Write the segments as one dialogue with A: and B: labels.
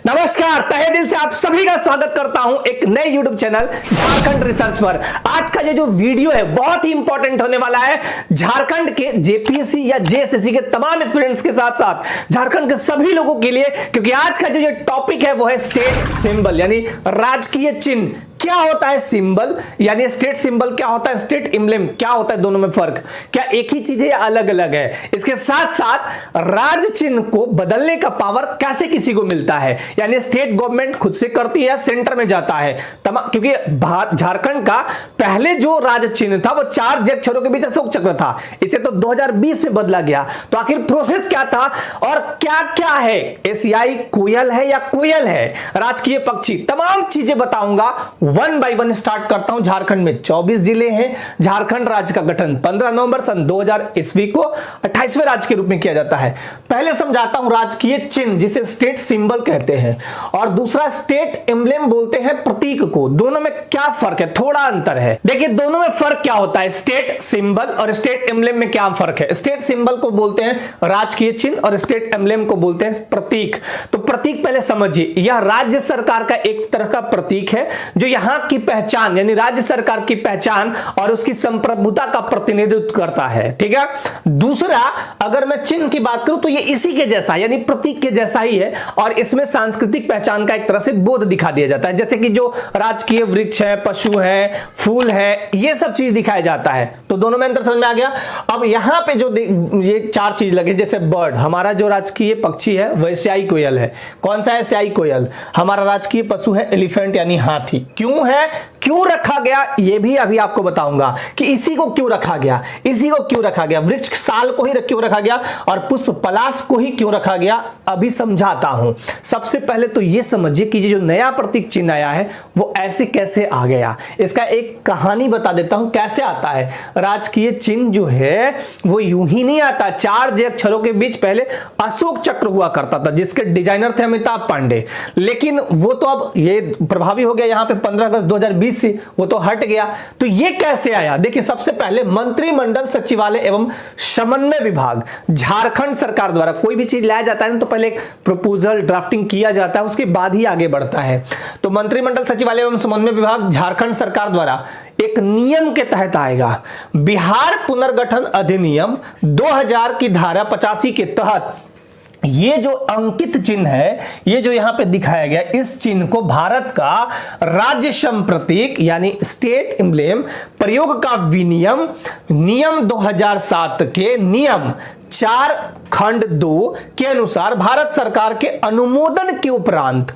A: नमस्कार, तहे दिल से आप सभी का स्वागत करता हूं एक नए YouTube चैनल झारखंड रिसर्च पर। आज का ये जो वीडियो है बहुत ही इंपॉर्टेंट होने वाला है झारखंड के जेपीएससी या जेएसएससी के तमाम स्टूडेंट्स के साथ साथ झारखंड के सभी लोगों के लिए, क्योंकि आज का जो ये टॉपिक है वो है स्टेट सिंबल यानी राजकीय चिन्ह। क्या होता है सिंबल यानी स्टेट सिंबल, क्या होता है स्टेट एम्ब्लेम, क्या होता है, दोनों में फर्क, क्या एक ही चीज है या अलग अलग है। इसके साथ साथ राज चिन्ह को बदलने का पावर कैसे किसी को मिलता है, यानी स्टेट गवर्नमेंट खुद से करती है, सेंटर में जाता है क्योंकि झारखंड का पहले जो राज चिन्ह था वो 4 अक्षरों के बीच अशोक चक्र था। इसे तो 2020 में बदला गया। तो आखिर प्रोसेस क्या था और क्या क्या है, एशियाई कोयल है या कोयल है, राजकीय पक्षी, तमाम चीजें बताऊंगा। 1 बाय 1 स्टार्ट करता हूं। झारखंड में 24 जिले हैं। झारखंड राज्य का गठन 15 नवंबर सन 2000 ईस्वी को 28वें राज्य के रूप में किया जाता है। पहले समझाता हूं राजकीय चिन्ह जिसे स्टेट सिंबल कहते हैं, और दूसरा स्टेट एम्ब्लेम बोलते हैं प्रतीक को। दोनों में क्या फर्क है, थोड़ा अंतर है। देखिए दोनों में फर्क क्या होता है, स्टेट सिंबल और स्टेट एम्ब्लेम में क्या फर्क है। स्टेट सिंबल को बोलते हैं राजकीय चिन्ह और स्टेट एम्ब्लेम को बोलते हैं प्रतीक। तो प्रतीक पहले समझिए, यह राज्य सरकार का एक तरह का प्रतीक है जो यहां की पहचान यानी राज्य सरकार की पहचान और उसकी संप्रभुता का प्रतिनिधित्व करता है। ठीक है। दूसरा, अगर मैं चिन्ह की बात करूं तो ये इसी के जैसा यानी प्रतीक के जैसा ही है, और इसमें सांस्कृतिक पहचान का एक तरह से बोध दिखा दिया जाता है, जैसे कि जो राजकीय वृक्ष है, पशु है, फूल है, ये सब चीज दिखाया जाता है। तो दोनों में अंतर समझ में आ गया। अब यहां पे जो ये 4 चीज लगे, जैसे बर्ड, हमारा जो राजकीय पक्षी है वह एशियाई कोयल है। कौन सा है, एशियाई कोयल। हमारा राजकीय पशु है एलिफेंट यानी हाथी। क्यों है, क्यों रखा गया, ये भी अभी आपको बताऊंगा कि इसी को क्यों रखा गया, इसी को क्यों रखा गया, वृक्ष साल को ही क्यों रखा गया और पुष्प पलाश को ही क्यों रखा गया, अभी समझाता हूं। सबसे पहले तो ये समझिए कि ये जो नया प्रतीक चिन्ह आया है वो ऐसे कैसे आ गया। इसका एक कहानी बता देता हूं कैसे आता है। राजकीय चिन्ह जो है वो यूं ही नहीं आता। 4 अक्षरों के बीच पहले अशोक चक्र हुआ करता था जिसके डिजाइनर थे अमिताभ पांडे, लेकिन वो तो अब ये प्रभावी हो गया यहां पे 15 अगस्त 2020 से, वो तो हट गया। तो ये कैसे आया, देखिए सबसे पहले मंत्रिमंडल सचिवालय एवं समन्वय विभाग, झारखंड सरकार द्वारा कोई भी चीज लाया जाता है ना तो पहले एक प्रपोजल ड्राफ्टिंग किया जाता है, उसके बाद ही आगे बढ़ता है। तो मंत्रिमंडल सचिवालय एवं समन्वय विभाग झारखंड सरकार द्वारा एक नियम के तहत आएगा, बिहार पुनर्गठन अधिनियम 2000 की धारा 85 के तहत ये जो अंकित चिन्ह है, ये जो यहां पे दिखाया गया, इस चिन्ह को भारत का राज्य प्रतीक यानी स्टेट एम्ब्लेम प्रयोग का विनियम नियम 2007 के नियम 4 खंड 2 के अनुसार भारत सरकार के अनुमोदन के उपरांत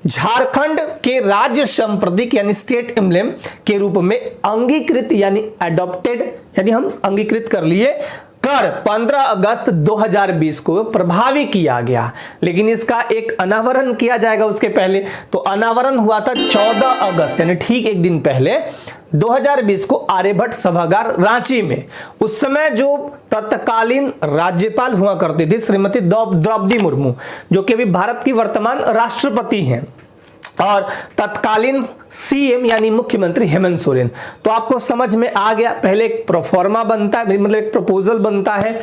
A: झारखंड के राज्य प्रतीक यानी स्टेट एम्ब्लेम के रूप में अंगीकृत यानी अडॉप्टेड यानी हम अंगीकृत कर लिए कर 15 अगस्त 2020 को प्रभावी किया गया। लेकिन इसका एक अनावरण किया जाएगा उसके पहले। तो अनावरण हुआ था 14 अगस्त यानी ठीक एक दिन पहले 2020 को आर्यभट्ट सभागार रांची में। उस समय जो तत्कालीन राज्यपाल हुआ करती थी श्रीमती द्रौपदी मुर्मू, जो कि अभी भारत की वर्तमान राष्ट्रपति हैं, और तत्कालीन सीएम यानी मुख्यमंत्री हेमंत सोरेन। तो आपको समझ में आ गया, पहले एक प्रोफॉर्मा बनता है, मतलब एक प्रपोजल बनता है,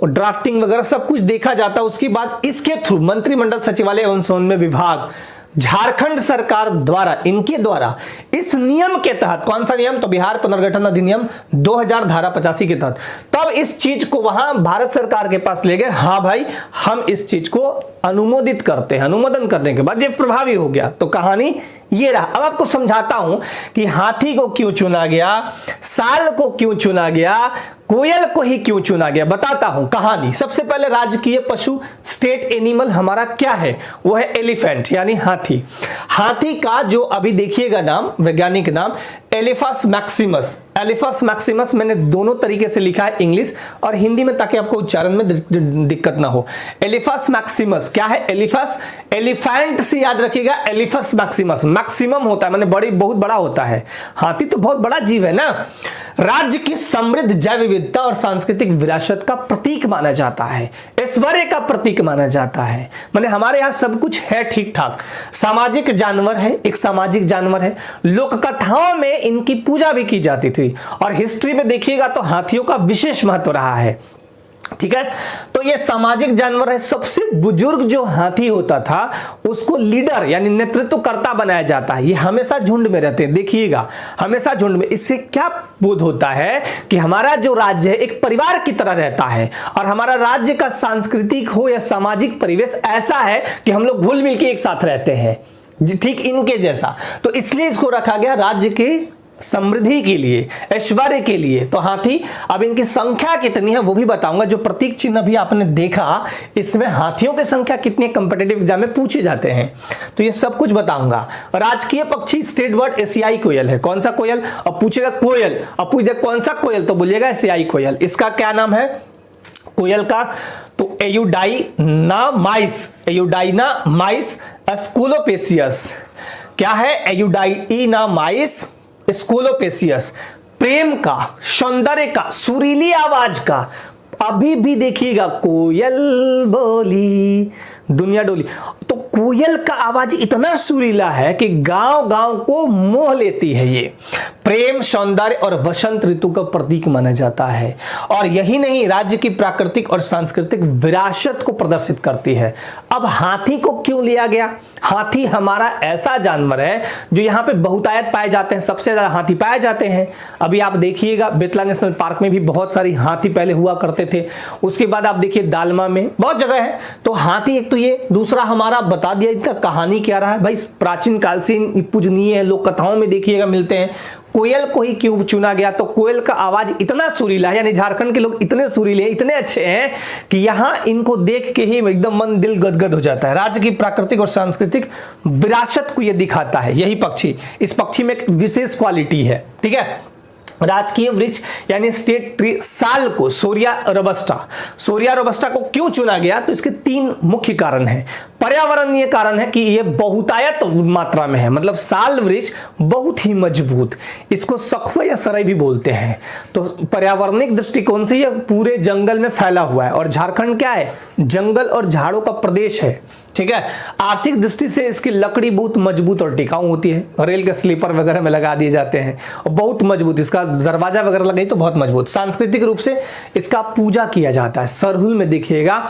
A: ड्राफ्टिंग वगैरह सब कुछ देखा जाता है। उसके बाद इसके थ्रू मंत्रिमंडल सचिवालय एवं समन्वय विभाग झारखंड सरकार द्वारा, इनके द्वारा इस नियम के तहत, कौन सा नियम, तो बिहार पुनर्गठन अधिनियम 2000 धारा 85 के तहत, तब इस चीज को वहां भारत सरकार के पास ले गए। हाँ भाई, हम इस चीज को अनुमोदित करते हैं। अनुमोदन करने के बाद ये प्रभावी हो गया। तो कहानी ये रहा। अब आपको समझाता हूं कि हाथी को क्यों चुना गया, साल को क्यों चुना गया, कोयल को ही क्यों चुना गया, बताता हूं कहानी। सबसे पहले राजकीय पशु स्टेट एनिमल हमारा क्या है, वो है एलिफेंट यानी हाथी। हाथी का जो अभी देखिएगा नाम, वैज्ञानिक नाम एलिफस मैक्सिमस। एलिफस मैक्सिमस मैंने दोनों तरीके से लिखा है, इंग्लिश और हिंदी में, ताकि आपको उच्चारण में दिक्कत ना हो। एलिफस मैक्सिमस क्या है, एलिफस एलिफेंट से याद रखिएगा, एलिफस मैक्सिमस मैक्सिमम होता है, माने बड़ी बहुत बड़ा होता है। हाथी तो बहुत बड़ा जीव है ना। राज्य की समृद्ध जैव विविधता और सांस्कृतिक विरासत का प्रतीक माना जाता है, ऐश्वर्य का प्रतीक माना जाता है। माने हमारे यहाँ सब कुछ है ठीक ठाक। सामाजिक जानवर है, एक सामाजिक जानवर है। लोक कथाओं में इनकी पूजा भी की जाती थी, और हिस्ट्री में देखिएगा तो हाथियों का विशेष महत्व रहा है। ठीक है। तो ये सामाजिक जानवर है। सबसे बुजुर्ग जो हाथी होता था उसको लीडर यानी नेतृत्वकर्ता बनाया जाता है। ये हमेशा झुंड में रहते हैं, देखिएगा हमेशा झुंड में। इससे क्या बोध होता है कि हमारा जो राज्य है एक परिवार की तरह रहता है और हमारा राज्य का सांस्कृतिक हो या सामाजिक परिवेश ऐसा है कि हम लोग घुल मिल के एक साथ रहते हैं, ठीक इनके जैसा। तो इसलिए इसको रखा गया राज्य के समृद्धि के लिए, ऐश्वर्य के लिए। तो हाथी, अब इनकी संख्या कितनी है वो भी बताऊंगा। जो प्रतीक चिन्ह अभी आपने देखा इसमें हाथियों की संख्या कितनी कंपिटिटिव एग्जाम में पूछे जाते हैं, तो ये सब कुछ बताऊंगा। राजकीय पक्षी स्टेट बर्ड एशियाई कोयल है। कौन सा कोयल? अब पूछेगा कोयल, अब पूछेगा कौन सा कोयल, तो बोलिएगा एशियाई कोयल। इसका क्या नाम है कोयल का? तो एयूडाइना माइस, एयूडाइना माइस स्कोलोपेसियस। क्या है? एयूडाइना माइस स्कोलोपेसियस। प्रेम का, सौंदर्य का, सुरीली आवाज का। अभी भी देखिएगा कोयल बोली दुनिया डोली। तो कोयल का आवाज इतना सुरीला है कि गांव गांव को मोह लेती है। ये प्रेम, सौंदर्य और वसंत ऋतु का प्रतीक माना जाता है। और यही नहीं, राज्य की प्राकृतिक और सांस्कृतिक विरासत को प्रदर्शित करती है। अब हाथी को क्यों लिया गया? हाथी हमारा ऐसा जानवर है जो यहाँ पे बहुतायत पाए जाते हैं, सबसे ज्यादा हाथी पाए जाते हैं। अभी आप देखिएगा बेतला नेशनल पार्क में भी बहुत सारी हाथी पहले हुआ करते थे। उसके बाद आप देखिए दालमा में बहुत जगह है। तो हाथी एक तो ये, दूसरा हमारा बता दिया इनका कहानी क्या रहा है भाई। प्राचीन काल से पूजनीय है, लोक कथाओं में देखिएगा मिलते हैं। कोयल को ही क्यों चुना गया? तो कोयल का आवाज इतना सुरीला है, यानी झारखंड के लोग इतने सुरीले हैं, इतने अच्छे हैं कि यहां इनको देख के ही एकदम मन दिल गदगद हो जाता है। राज्य की प्राकृतिक और सांस्कृतिक विरासत को यह दिखाता है यही पक्षी। इस पक्षी में एक विशेष क्वालिटी है, ठीक है। राजकीय वृक्ष यानी स्टेट ट्री साल को सोरिया रोबस्टा को क्यों चुना गया? तो इसके 3 मुख्य कारण हैं। पर्यावरणीय कारण है कि यह बहुतायत मात्रा में है, मतलब साल वृक्ष बहुत ही मजबूत, इसको सखुआ या सरई भी बोलते हैं। तो पर्यावरणिक दृष्टिकोण से यह पूरे जंगल में फैला हुआ है। और झारखंड क्या है? जंगल और झाड़ों का प्रदेश है, ठीक है। आर्थिक दृष्टि से इसकी लकड़ी बहुत मजबूत और टिकाऊ होती है। रेल के स्लीपर वगैरह में लगा दिए जाते हैं और बहुत मजबूत, इसका दरवाजा वगैरह लगाई तो बहुत मजबूत। सांस्कृतिक रूप से इसका पूजा किया जाता है। सरहुल में देखिएगा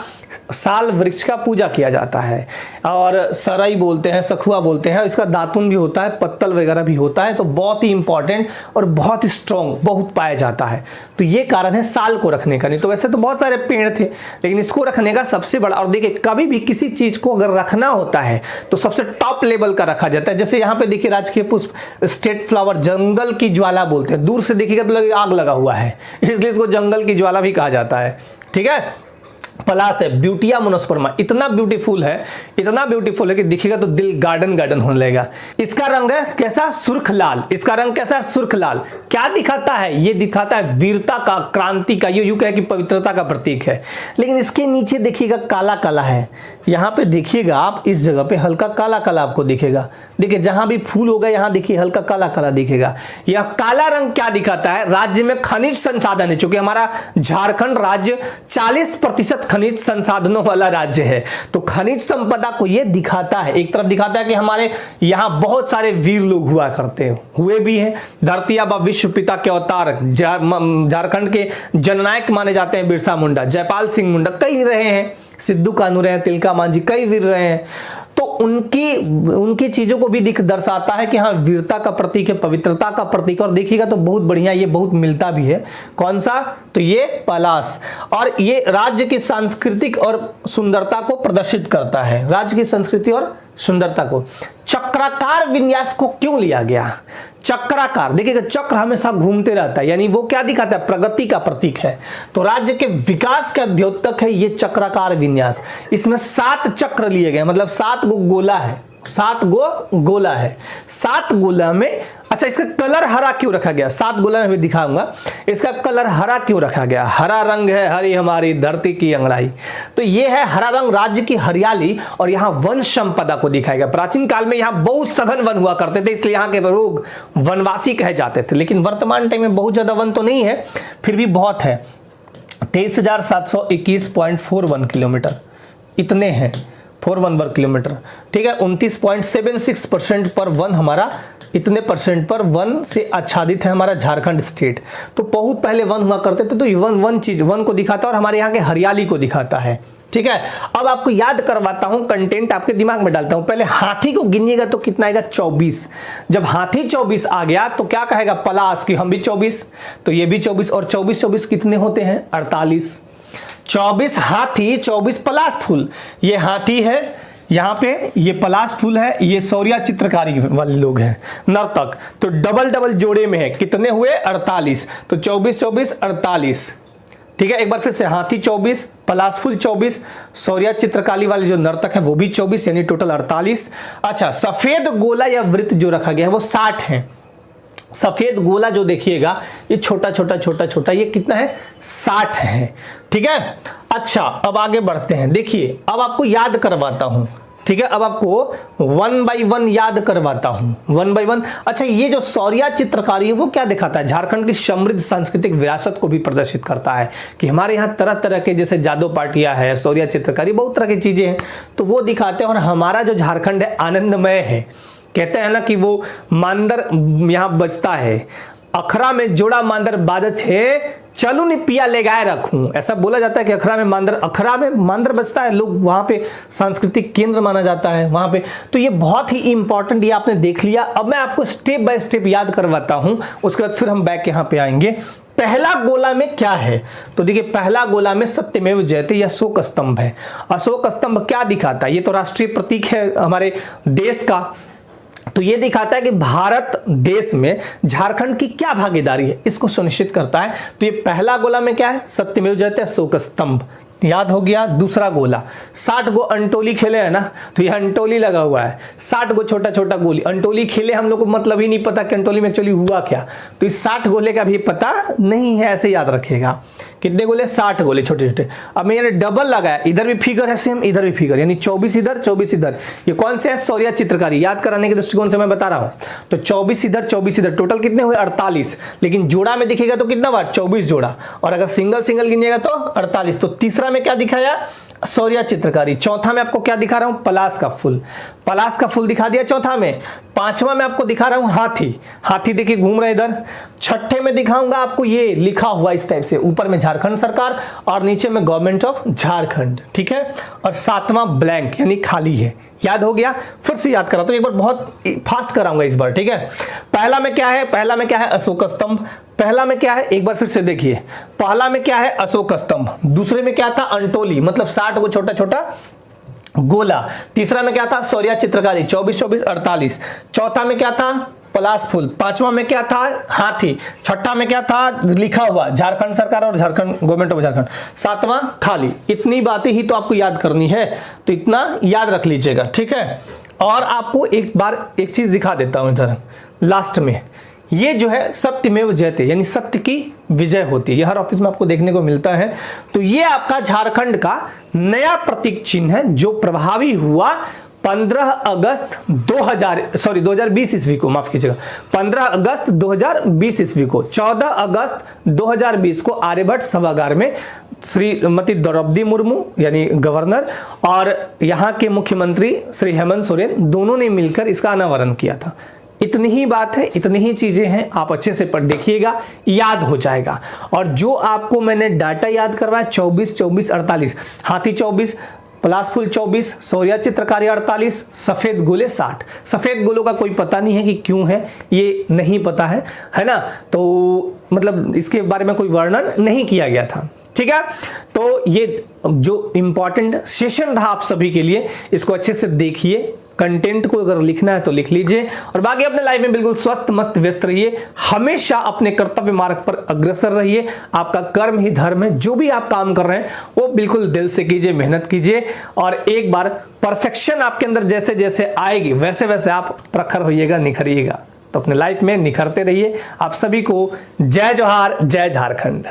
A: साल वृक्ष का पूजा किया जाता है। और सरई बोलते हैं, सखुआ बोलते हैं। इसका दातुन भी होता है, पत्तल वगैरह भी होता है। तो बहुत ही इंपॉर्टेंट और बहुत ही स्ट्रॉन्ग बहुत पाया जाता है। तो ये कारण है साल को रखने का। नहीं तो वैसे तो बहुत सारे पेड़ थे, लेकिन इसको रखने का सबसे बड़ा। और देखिए कभी भी किसी चीज को अगर रखना होता है तो सबसे टॉप लेवल का रखा जाता है। जैसे यहाँ पे देखिए राजकीय पुष्प स्टेट फ्लावर जंगल की ज्वाला बोलते हैं। दूर से देखिएगा तो लगे आग लगा हुआ है, इसलिए इसको जंगल की ज्वाला भी कहा जाता है, ठीक है। पलाश है ब्यूटिया मोनोस्पर्मा, इतना ब्यूटीफुल है, इतना ब्यूटीफुल है कि दिखेगा तो दिल गार्डन गार्डन होने लगेगा। इसका रंग है कैसा? सुर्ख लाल। इसका रंग कैसा है? सुर्ख लाल। क्या दिखाता है? ये दिखाता है वीरता का, क्रांति का, यूं कहे कि पवित्रता का प्रतीक है। लेकिन इसके नीचे देखिएगा काला काला है। यहाँ पे देखिएगा आप, इस जगह पे हल्का काला काला आपको दिखेगा। देखिए जहां भी फूल होगा यहाँ देखिए हल्का काला काला दिखेगा। यह काला रंग क्या दिखाता है? राज्य में खनिज संसाधन है। चूंकि हमारा झारखंड राज्य 40% खनिज संसाधनों वाला राज्य है, तो खनिज संपदा को यह दिखाता है। एक तरफ दिखाता है कि हमारे यहाँ बहुत सारे वीर लोग हुआ करते हुए भी हैं। धरती आबा विश्व पिता के अवतार, झारखंड के जननायक माने जाते हैं बिरसा मुंडा, जयपाल सिंह मुंडा, कई रहे हैं, सिद्धू कान्हू रहे हैं, तिलका मांझी, कई वीर रहे हैं। तो उनकी चीजों को भी दर्शाता है कि हाँ वीरता का प्रतीक है, पवित्रता का प्रतीक। और देखिएगा तो बहुत बढ़िया, ये बहुत मिलता भी है। कौन सा? तो ये पलाश। और ये राज्य की सांस्कृतिक और सुंदरता को प्रदर्शित करता है, राज्य की संस्कृति और सुंदरता को। चक्राकार विन्यास को क्यों लिया गया? चक्राकार, देखिएगा चक्र हमेशा घूमते रहता है, यानी वो क्या दिखाता है? प्रगति का प्रतीक है। तो राज्य के विकास का द्योतक है ये चक्राकार विन्यास। इसमें 7 चक्र लिए गए, मतलब 7 गो गोला है, 7 गो गोला है। 7 गोला में, अच्छा इसका कलर हरा क्यों रखा गया? 7 गोला में भी दिखाऊंगा इसका कलर हरा क्यों रखा गया। हरा रंग है हरी हमारी धरती की अंगड़ाई। तो ये है हरा रंग, राज्य की हरियाली। और यहाँ वन संपदा को दिखाएगा। प्राचीन काल में यहाँ बहुत सघन वन हुआ करते थे, इसलिए यहाँ के लोग वनवासी कहे जाते थे। लेकिन वर्तमान टाइम में बहुत ज्यादा वन तो नहीं है, फिर भी बहुत है। 23,721.41 किलोमीटर इतने हैं। 41 वर्ग किलोमीटर, ठीक है। 29.76% पर वन हमारा, इतने परसेंट पर वन से आच्छादित है हमारा झारखंड स्टेट। तो बहुत पहले वन हुआ करते थे, तो ये वन चीज वन को दिखाता है और हमारे यहाँ के हरियाली को दिखाता है, ठीक है। अब आपको याद करवाता हूं, कंटेंट आपके दिमाग में डालता हूं। पहले हाथी को गिनिएगा तो कितना आएगा 24। जब हाथी 24 आ गया तो क्या कहेगा पलाश की हम भी 24, तो ये भी 24 और 24 कितने होते हैं 48। 24 हाथी 24 पलाश फूल। ये हाथी है यहाँ पे, ये पलाश फूल है, ये शौर्या चित्रकारी वाले लोग हैं नर्तक, तो डबल डबल जोड़े में है, कितने हुए 48। तो 24 24 48, ठीक है। एक बार फिर से, हाथी 24, पलाश फूल 24, शौर्या चित्रकारी वाले जो नर्तक है वो भी 24, यानी टोटल 48। अच्छा, सफेद गोला या वृत्त जो रखा गया है वो 60 है। सफेद गोला जो देखिएगा ये छोटा छोटा छोटा छोटा, ये कितना है 60 है, ठीक है। अच्छा, अब आगे बढ़ते हैं। देखिए अब आपको याद करवाता हूं, ठीक है। अब आपको 1 by 1 याद करवाता हूं, 1 by 1। अच्छा, ये जो शौर्या चित्रकारी है वो क्या दिखाता है, झारखंड की समृद्ध सांस्कृतिक विरासत को भी प्रदर्शित करता है कि हमारे यहाँ तरह तरह के, जैसे जादव पाटिया है, शौर्या चित्रकारी, बहुत तरह की चीजें हैं, तो वो दिखाते हैं। और हमारा जो झारखंड है आनंदमय है, कहते हैं ना कि वो मांदर यहाँ बजता है, अखरा में जोड़ा मांदर बाजत है, चलू नी पिया ले गाय रखूं, ऐसा बोला जाता है कि अखरा में मांदर बजता है, लोग वहां पे सांस्कृतिक केंद्र माना जाता है वहां पे। तो ये बहुत ही इंपॉर्टेंट, ये आपने देख लिया। अब मैं आपको स्टेप बाय स्टेप याद करवाता हूं, उसके बाद फिर हम बैक यहाँ पे आएंगे। पहला गोला में क्या है, तो देखिए पहला गोला में सत्यमेव जयते या अशोक स्तंभ है। अशोक स्तंभ क्या दिखाता है, ये तो राष्ट्रीय प्रतीक है हमारे देश का, तो ये दिखाता है कि भारत देश में झारखंड की क्या भागीदारी है, इसको सुनिश्चित करता है। तो ये पहला गोला में क्या है, सत्यमेव जयते अशोक स्तंभ, याद हो गया। दूसरा गोला, 60 गो अंटोली खेले है ना, तो ये अंटोली लगा हुआ है, 60 गो छोटा छोटा गोली अंटोली खेले, हम लोग को मतलब ही नहीं पता कि अंटोली में एक्चुअली हुआ क्या, तो इस 60 गोले का भी पता नहीं है, ऐसे याद रखिएगा। कितने गोले, 60 गोले छोटे छोटे। अब मैंने डबल लगाया, इधर भी फिगर है सेम, इधर भी फिगर, यानी 24 इधर 24 इधर। ये कौन से है, शौर्या चित्रकारी, याद कराने के दृष्टिकोण से मैं बता रहा हूं। तो 24 इधर 24 इधर, टोटल कितने हुए 48। लेकिन जोड़ा में दिखेगा तो कितना हुआ 24 जोड़ा, और अगर सिंगल सिंगल गिनिएगा तो 48। तो तीसरा में क्या दिखाया, शौर्या चित्रकारी। चौथा में आपको क्या दिखा रहा हूं, पलाश का फूल, पलाश का फूल दिखा दिया चौथा में। पांचवा में आपको दिखा रहा हूं हाथी, हाथी देखिए घूम रहे इधर। छठे में दिखाऊंगा आपको ये लिखा हुआ इस टाइप से, ऊपर में झारखंड सरकार और नीचे में गवर्नमेंट ऑफ झारखंड, ठीक है। और सातवां ब्लैंक यानी खाली है, याद हो गया। फिर से याद करा तो एक बार बहुत फास्ट कराऊंगा इस बार, ठीक है। पहला में क्या है, पहला में क्या है अशोक स्तंभ, पहला में क्या है एक बार फिर से देखिए, पहला में क्या है अशोक स्तंभ, दूसरे में क्या था अंटोली, मतलब 60 को छोटा छोटा गोला, तीसरा में क्या था शौर्या चित्रकारी 24 24 48, चौथा में क्या था पलाश फूल, पांचवा में क्या था हाथी, छठा में क्या था लिखा हुआ झारखंड सरकार और झारखंड गवर्नमेंट ऑफ झारखंड, सातवां खाली। इतनी बातें ही तो आपको याद करनी है, तो इतना याद रख लीजिएगा, ठीक है। और आपको एक बार एक चीज दिखा देता हूं इधर लास्ट में, ये जो है सत्यमेव जयते यानी सत्य की विजय होती है, ये हर ऑफिस में आपको देखने को मिलता है। तो ये आपका झारखंड का नया प्रतीक चिन्ह है जो प्रभावी हुआ 15 अगस्त 2020 ईस्वी को, माफ कीजिएगा 15 अगस्त 2020 ईस्वी को, 14 अगस्त 2020 को आर्यभट्ट सभागार में श्रीमती द्रौपदी मुर्मू यानी गवर्नर और यहाँ के मुख्यमंत्री श्री हेमंत सोरेन दोनों ने मिलकर इसका अनावरण किया था। इतनी ही बात है, इतनी ही चीजें हैं, आप अच्छे से पढ़ देखिएगा, याद हो जाएगा। और जो आपको मैंने डाटा याद करवाया 24 24 48, हाथी 24, पलाश फूल 24, शौर्या चित्रकारी 48, सफेद गोले 60। सफेद गोलों का कोई पता नहीं है कि क्यों है, ये नहीं पता है ना, तो मतलब इसके बारे में कोई वर्णन नहीं किया गया था, ठीक है। तो ये जो इंपॉर्टेंट सेशन रहा आप सभी के लिए, इसको अच्छे से देखिए, कंटेंट को अगर लिखना है तो लिख लीजिए, और बाकी अपने लाइफ में बिल्कुल स्वस्थ मस्त व्यस्त रहिए, हमेशा अपने कर्तव्य मार्ग पर अग्रसर रहिए। आपका कर्म ही धर्म है, जो भी आप काम कर रहे हैं वो बिल्कुल दिल से कीजिए, मेहनत कीजिए, और एक बार परफेक्शन आपके अंदर जैसे जैसे आएगी वैसे वैसे आप प्रखर होइएगा, निखरिएगा। तो अपने लाइफ में निखरते रहिए। आप सभी को जय जोहार, जय झारखंड।